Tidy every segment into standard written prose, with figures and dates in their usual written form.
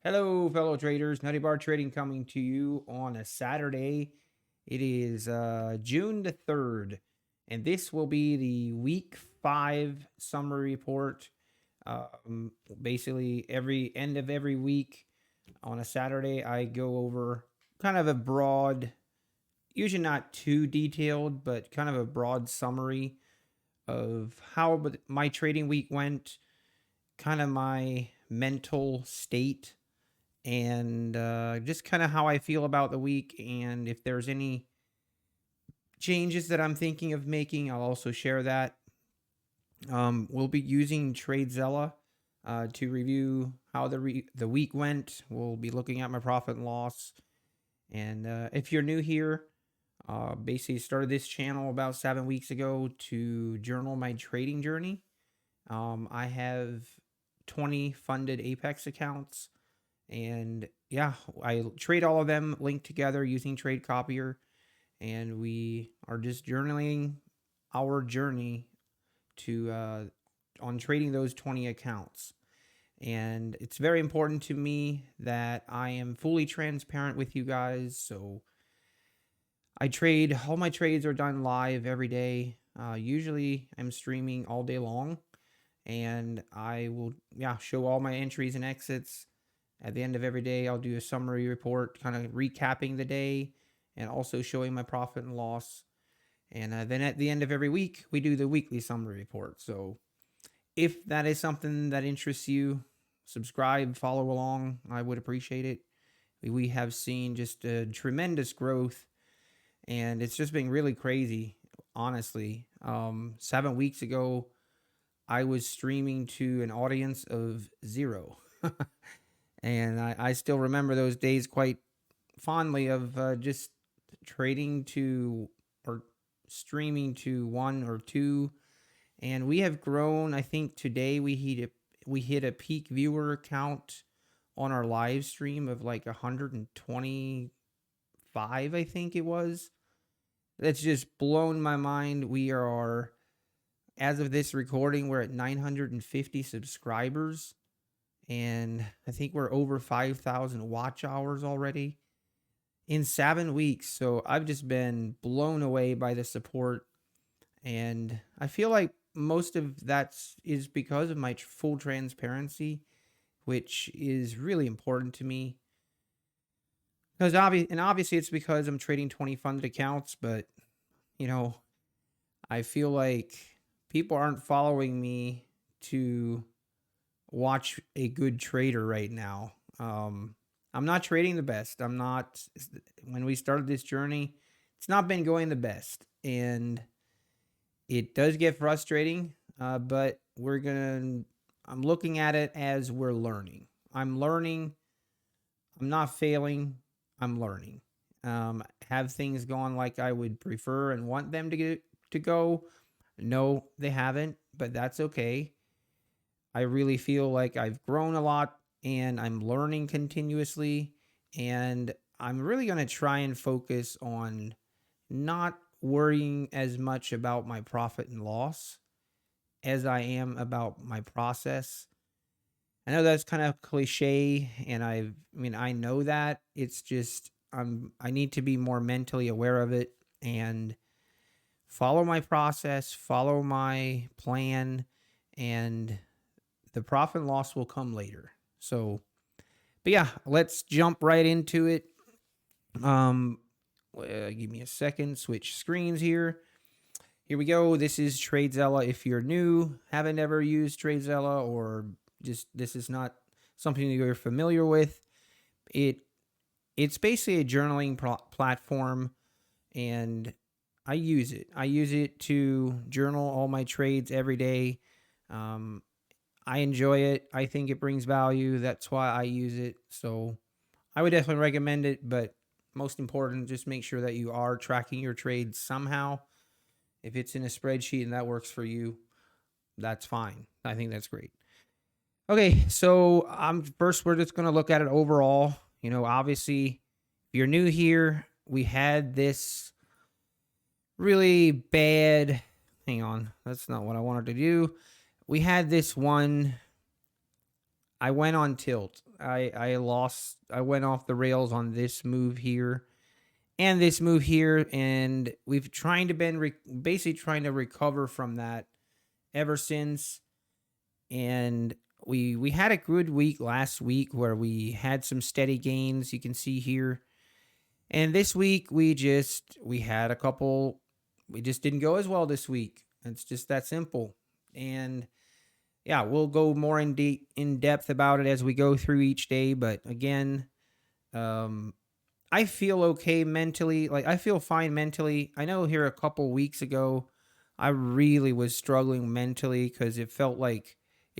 Hello, fellow traders. Nutty Bar Trading coming to you on a Saturday. It is June the 3rd, and this will be the week 5 summary report. Basically, every end of every week on a Saturday, I go over kind of a broad, usually not too detailed, but kind of a broad summary of how my trading week went, kind of my mental state and just kind of how I feel about the week. And if there's any changes that I'm thinking of making, I'll also share that. We'll be using TradeZella to review how the week went. We'll be looking at my profit and loss. And if you're new here, basically started this channel about 7 weeks ago to journal my trading journey. I have 20 funded Apex accounts. And yeah, I trade all of them linked together using Trade Copier. And we are just journaling our journey to on trading those 20 accounts. And it's very important to me that I am fully transparent with you guys. So I trade, all my trades are done live every day. Usually I'm streaming all day long. And I will, show all my entries and exits. At the end of every day, I'll do a summary report, kind of recapping the day and also showing my profit and loss. And then at the end of every week, we do the weekly summary report. So if that is something that interests you, subscribe, follow along. I would appreciate it. We have seen just a tremendous growth, and it's just been really crazy, honestly. 7 weeks ago, I was streaming to an audience of 0. And I still remember those days quite fondly of just trading to or streaming to 1 or 2. And we have grown. I think today we hit a peak viewer count on our live stream of like 125, I think it was. That's just blown my mind. We are, as of this recording, we're at 950 subscribers, and I think we're over 5,000 watch hours already in 7 weeks. So I've just been blown away by the support. And I feel like most of that is because of my full transparency, which is really important to me. Because obviously it's because I'm trading 20 funded accounts, but you know, I feel like people aren't following me to watch a good trader right now. I'm not trading the best. I'm not. When we started this journey, it's not been going the best, and it does get frustrating. But I'm looking at it as we're learning. I'm learning. I'm not failing. I'm learning. Have things gone like I would prefer and want them to go? No, they haven't, but that's okay. I really feel like I've grown a lot and I'm learning continuously. And I'm really going to try and focus on not worrying as much about my profit and loss as I am about my process. I know that's kind of cliche, and I know that. It's just I need to be more mentally aware of it and follow my process, follow my plan, and the profit and loss will come later. So, but yeah, let's jump right into it. Um, Give me a second. Switch screens here. Here we go. This is TradeZella. If you're new, haven't ever used TradeZella, or just this is not something that you're familiar with, it's basically a journaling platform, and I use it. I use it to journal all my trades every day. Um, I enjoy it. I think it brings value. That's why I use it. So I would definitely recommend it, but most important, just make sure that you are tracking your trades somehow. If it's in a spreadsheet and that works for you, that's fine. I think that's great. Okay, so first we're just going to look at it overall. Obviously, if you're new here, we had this really bad. Hang on, that's not what I wanted to do. We had this one I went on tilt. I lost. I went off the rails on this move here and this move here, and we've trying to been basically trying to recover from that ever since. And we had a good week last week where we had some steady gains. You can see here. And this week we had a couple. We just didn't go as well this week. It's just that simple. And yeah, we'll go more in depth about it as we go through each day. But again, um, I feel okay mentally. Like I feel fine mentally. I know here a couple weeks ago, I really was struggling mentally because it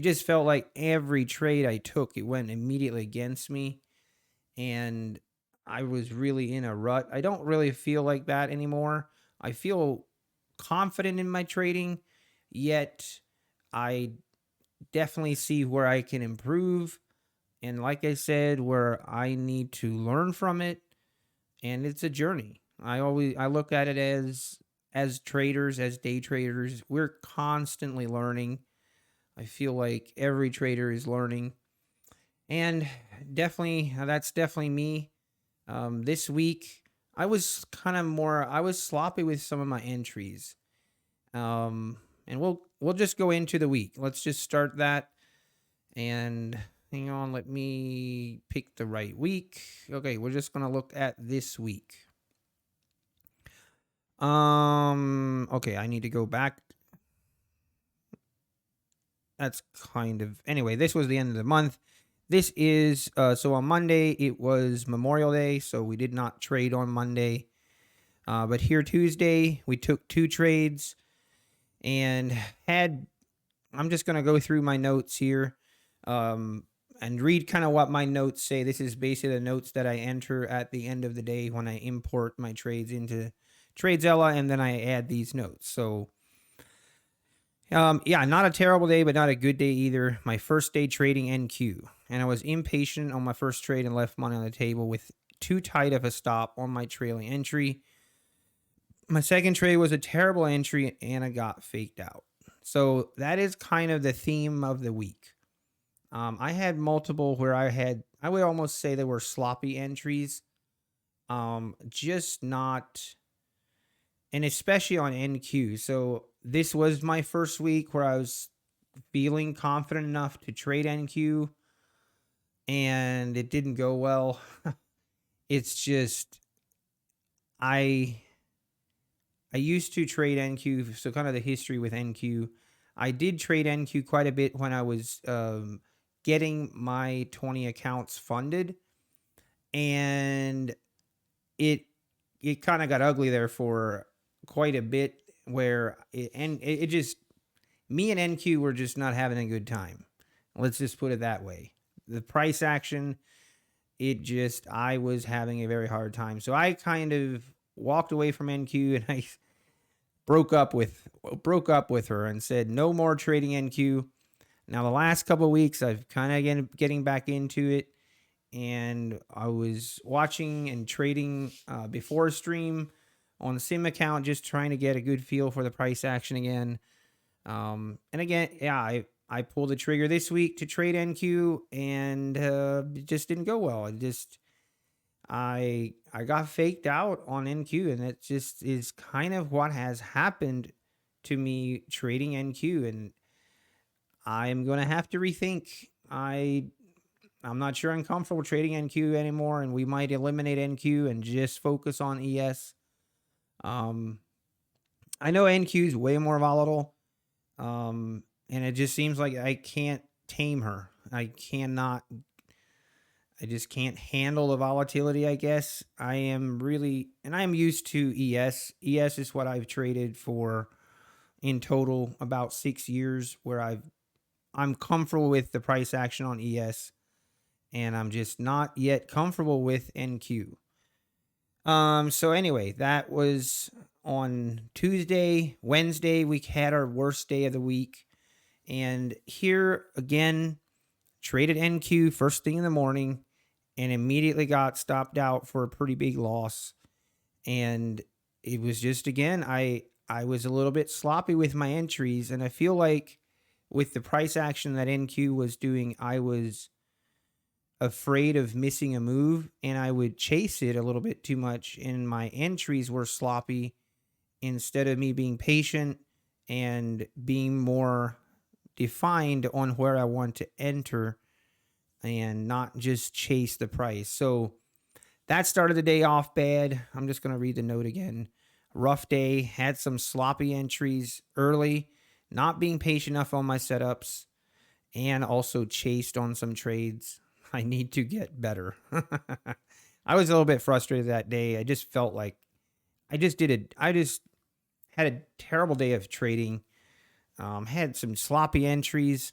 just felt like every trade I took, it went immediately against me, and I was really in a rut. I don't really feel like that anymore. I feel confident in my trading, yet I definitely see where I can improve. And like I said, where I need to learn from it. And it's a journey. I look at it as traders, as day traders, we're constantly learning. I feel like every trader is learning. And definitely that's definitely me. This week I was sloppy with some of my entries. And we'll just go into the week. Let's just start that. And hang on, let me pick the right week. Okay, we're just gonna look at this week. Okay, I need to go back. That's kind of anyway, this was the end of the month. This is so on Monday it was Memorial Day, so we did not trade on Monday. But here Tuesday, we took 2 trades and had I'm just gonna go through my notes here. And read kind of what my notes say. This is basically the notes that I enter at the end of the day when I import my trades into TradeZella, and then I add these notes. So, yeah, not a terrible day, but not a good day either. My first day trading NQ, and I was impatient on my first trade and left money on the table with too tight of a stop on my trailing entry. My second trade was a terrible entry, and I got faked out. So that is kind of the theme of the week. I had multiple where I would almost say they were sloppy entries. Just not, and especially on NQ. So this was my first week where I was feeling confident enough to trade NQ, and it didn't go well. It's just, I, I used to trade NQ. So kind of the history with NQ. I did trade NQ quite a bit when I was, getting my 20 accounts funded, and it it kind of got ugly there for quite a bit where it just me and NQ were just not having a good time. Let's just put it that way. The price action, it just I was having a very hard time. So I kind of walked away from NQ, and I broke up with her and said no more trading NQ. Now the last couple of weeks I've kind of getting back into it, and I was watching and trading before stream on the sim account, just trying to get a good feel for the price action again. And again, yeah, I pulled the trigger this week to trade NQ, and it just didn't go well. I got faked out on NQ, and it just is kind of what has happened to me trading NQ, and I'm gonna have to rethink. I'm not sure I'm comfortable trading NQ anymore, and we might eliminate NQ and just focus on ES. Um, I know NQ is way more volatile, and it just seems like I can't tame her. I cannot. I just can't handle the volatility. I guess I am really, and I am used to ES. ES is what I've traded for in total about 6 years, where I'm comfortable with the price action on ES, and I'm just not yet comfortable with NQ. So anyway, that was on Tuesday. Wednesday, we had our worst day of the week. And here again, traded NQ first thing in the morning and immediately got stopped out for a pretty big loss. And it was just again, I was a little bit sloppy with my entries, and I feel like with the price action that NQ was doing, I was afraid of missing a move and I would chase it a little bit too much, and my entries were sloppy instead of me being patient and being more defined on where I want to enter and not just chase the price. So that started the day off bad. I'm just going to read the note again. Rough day, had some sloppy entries early, not being patient enough on my setups, and also chased on some trades. I need to get better. I was a little bit frustrated that day. I just felt like I just had a terrible day of trading. Had some sloppy entries.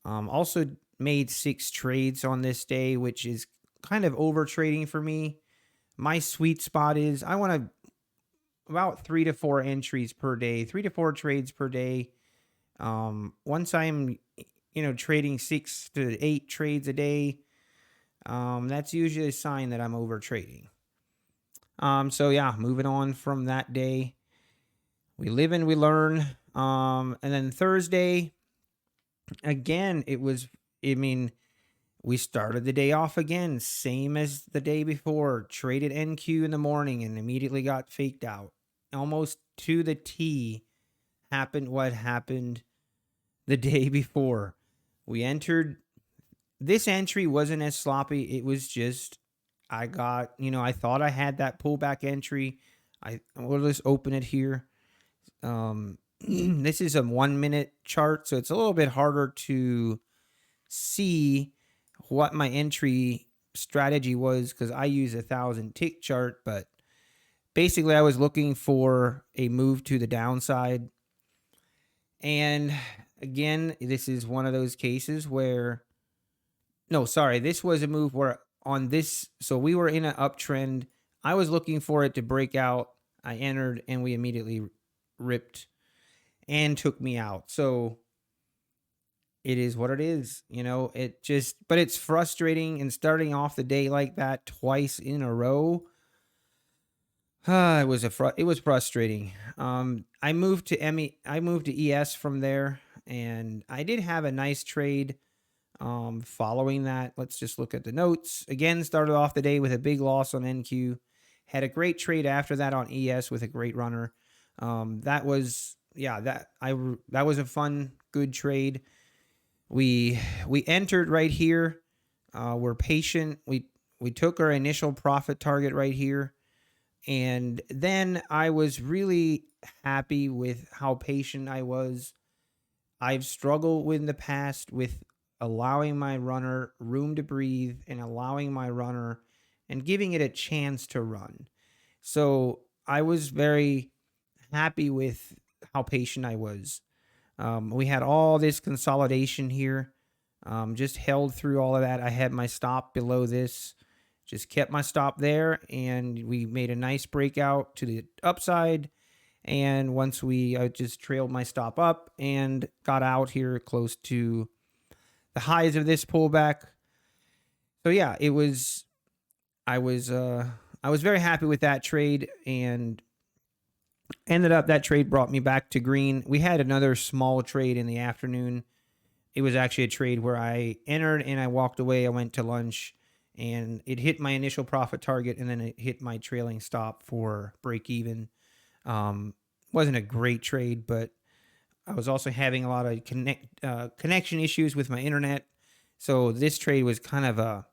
Also made 6 trades on this day, which is kind of over trading for me. My sweet spot is I want to about 3 to 4 entries per day, 3 to 4 trades per day. Once I'm, trading 6 to 8 trades a day, that's usually a sign that I'm over trading. So yeah, moving on from that day, we live and we learn. And then Thursday, again, we started the day off again, same as the day before. Traded NQ in the morning and immediately got faked out. Almost to the T happened what happened the day before. We entered. This entry wasn't as sloppy. It was just, I thought I had that pullback entry. We'll just open it here. This is a 1 minute chart, so it's a little bit harder to see what my entry strategy was because I use 1,000 tick chart, but basically I was looking for a move to the downside. And again, this is one of those cases where, no, sorry, this was a move where on this, so we were in an uptrend. I was looking for it to break out. I entered and we immediately ripped and took me out. So it is what it is, but it's frustrating, and starting off the day like that twice in a row. It was frustrating. I moved to ES from there, and I did have a nice trade. Following that, let's just look at the notes. Again, started off the day with a big loss on NQ. Had a great trade after that on ES with a great runner. That was a fun, good trade. We entered right here. We're patient. We took our initial profit target right here. And then I was really happy with how patient I was. I've struggled in the past with allowing my runner room to breathe and allowing my runner and giving it a chance to run. So I was very happy with how patient I was. We had all this consolidation here. Just held through all of that. I had my stop below this. Just kept my stop there, and we made a nice breakout to the upside. And once I just trailed my stop up and got out here close to the highs of this pullback. So yeah, I was very happy with that trade, and that trade brought me back to green. We had another small trade in the afternoon. It was actually a trade where I entered and I walked away. I went to lunch, and it hit my initial profit target, and then it hit my trailing stop for break even. Wasn't a great trade, but I was also having a lot of connection issues with my internet. So this trade was kind of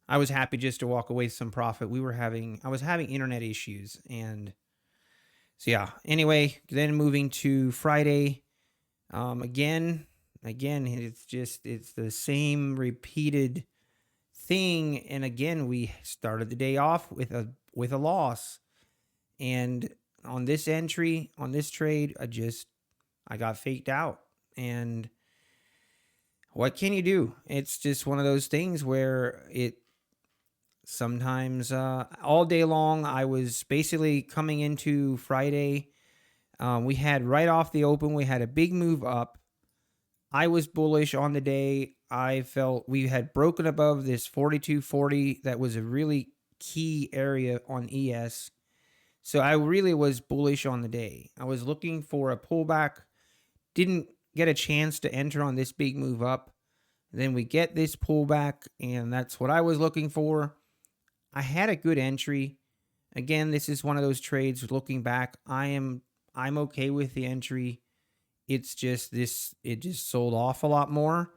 I was happy just to walk away with some profit. I was having internet issues, and so yeah. Anyway, then moving to Friday, again, it's the same repeated thing. And again, we started the day off with a loss, and on this trade, I got faked out. And what can you do? It's just one of those things where sometimes all day long, I was basically coming into Friday. We had right off the open, we had a big move up. I was bullish on the day. I felt we had broken above this 42.40. That was a really key area on ES. So I really was bullish on the day. I was looking for a pullback. Didn't get a chance to enter on this big move up. Then we get this pullback, and that's what I was looking for. I had a good entry. Again, this is one of those trades. Looking back, I'm okay with the entry. It's just it just sold off a lot more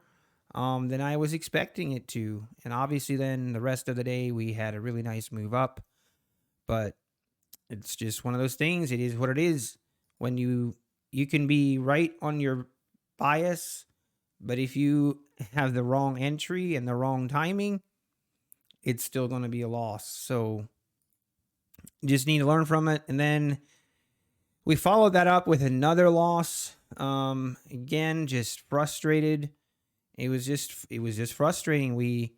than I was expecting it to. And obviously, then the rest of the day, we had a really nice move up. But it's just one of those things. It is what it is. When you can be right on your bias, but if you have the wrong entry and the wrong timing, it's still going to be a loss. So you just need to learn from it. And then we followed that up with another loss. Again, just frustrated. It was just frustrating. We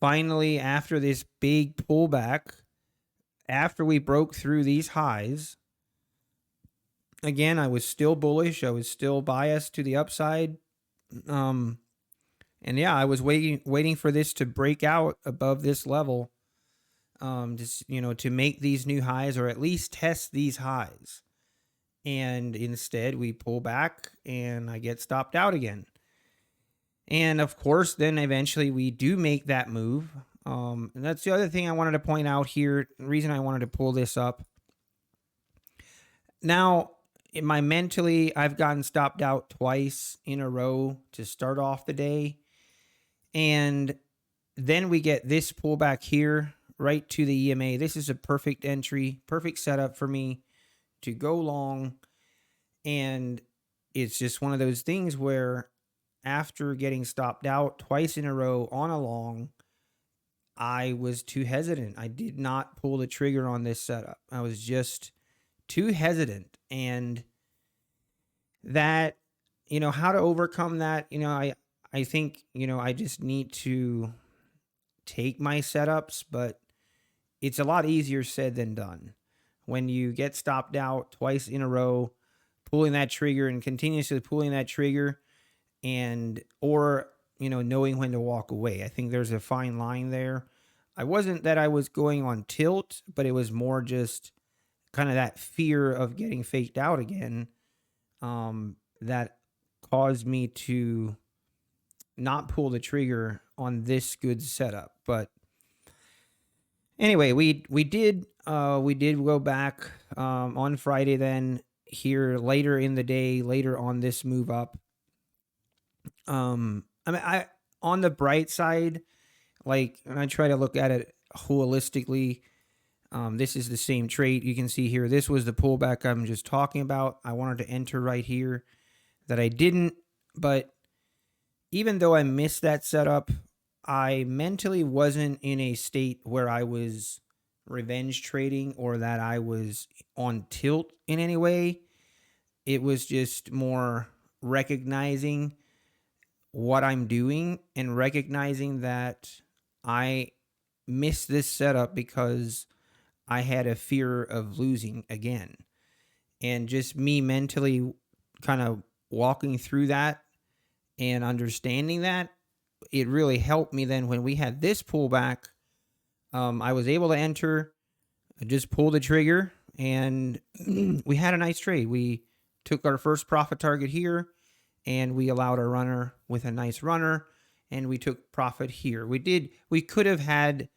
finally, after this big pullback, after we broke through these highs, again, I was still bullish. I was still biased to the upside. And yeah, I was waiting for this to break out above this level. Just, to make these new highs or at least test these highs. And instead we pull back and I get stopped out again. And of course, then eventually we do make that move. And that's the other thing I wanted to point out here. The reason I wanted to pull this up. Now, in my mentally, I've gotten stopped out twice in a row to start off the day. And then we get this pullback here right to the EMA. This is a perfect entry, perfect setup for me to go long. And it's just one of those things where after getting stopped out twice in a row on a long, I was too hesitant. I did not pull the trigger on this setup. I was just too hesitant. And that, how to overcome that, I think, I just need to take my setups, but it's a lot easier said than done. When you get stopped out twice in a row, pulling that trigger and continuously pulling that trigger or knowing when to walk away. I think there's a fine line there. I wasn't that I was going on tilt, but it was more just kind of that fear of getting faked out again that caused me to not pull the trigger on this good setup. But anyway, we did go back on Friday then here later in the day, later on this move up. I on the bright side, like, and I try to look at it holistically. This is the same trade. You can see here, this was the pullback I'm just talking about. I wanted to enter right here that I didn't, but even though I missed that setup, I mentally wasn't in a state where I was revenge trading or that I was on tilt in any way. It was just more recognizing what I'm doing and recognizing that I missed this setup because I had a fear of losing again. And just me mentally kind of walking through that and understanding that, it really helped me then when we had this pullback. I was able to enter, just pull the trigger, and we had a nice trade. We took our first profit target here, and we allowed our runner with a nice runner, and we took profit here. We could have had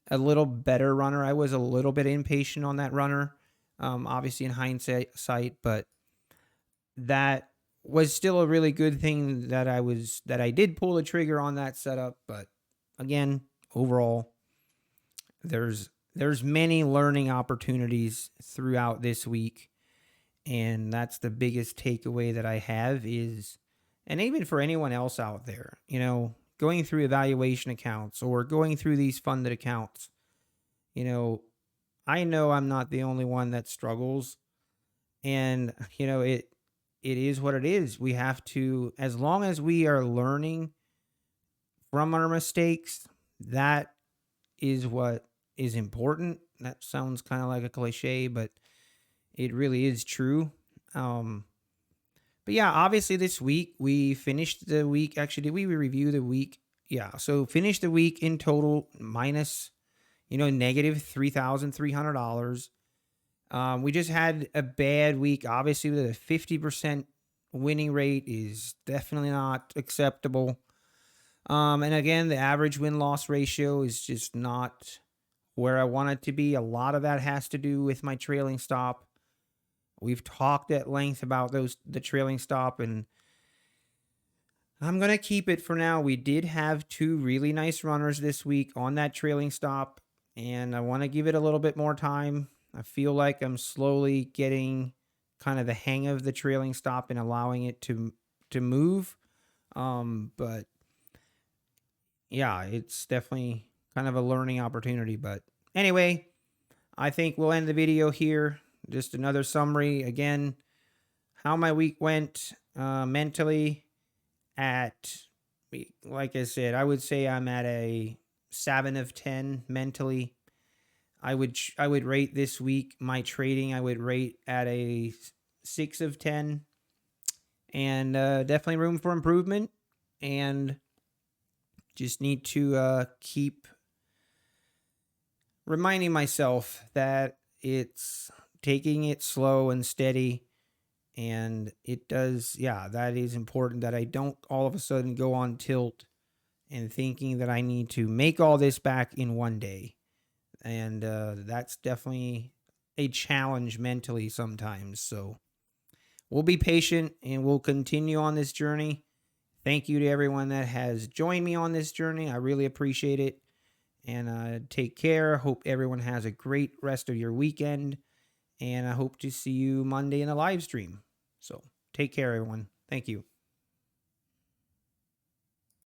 a little better runner. I was a little bit impatient on that runner, obviously in hindsight, but that was still a really good thing that I did pull the trigger on that setup. But again, overall, there's many learning opportunities throughout this week. And that's the biggest takeaway that I have is, and even for anyone else out there, going through evaluation accounts or going through these funded accounts, I know I'm not the only one that struggles. And, it is what it is. We have to, as long as we are learning from our mistakes, that is what is important. That sounds kind of like a cliche, but it really is true. But yeah, obviously this week we finished the week. Actually, did we review the week? Yeah. So finished the week in total minus, negative $3,300. We just had a bad week, obviously, with a 50% winning rate is definitely not acceptable. And again, the average win-loss ratio is just not where I want it to be. A lot of that has to do with my trailing stop. We've talked at length about the trailing stop, and I'm going to keep it for now. We did have two really nice runners this week on that trailing stop, and I want to give it a little bit more time. I feel like I'm slowly getting kind of the hang of the trailing stop and allowing it to move. But yeah, it's definitely kind of a learning opportunity. But anyway, I think we'll end the video here. Just another summary again, how my week went mentally. At, like I said, I would say I'm at a 7 of 10 mentally. I would rate this week my trading. I would rate at a 6 of 10, and definitely room for improvement. And just need to keep reminding myself that it's taking it slow and steady. And it does, yeah, that is important, that I don't all of a sudden go on tilt and thinking that I need to make all this back in one day. And that's definitely a challenge mentally sometimes. So we'll be patient and we'll continue on this journey. Thank you to everyone that has joined me on this journey. I really appreciate it. And take care. Hope everyone has a great rest of your weekend. And I hope to see you Monday in a live stream. So take care, everyone. Thank you.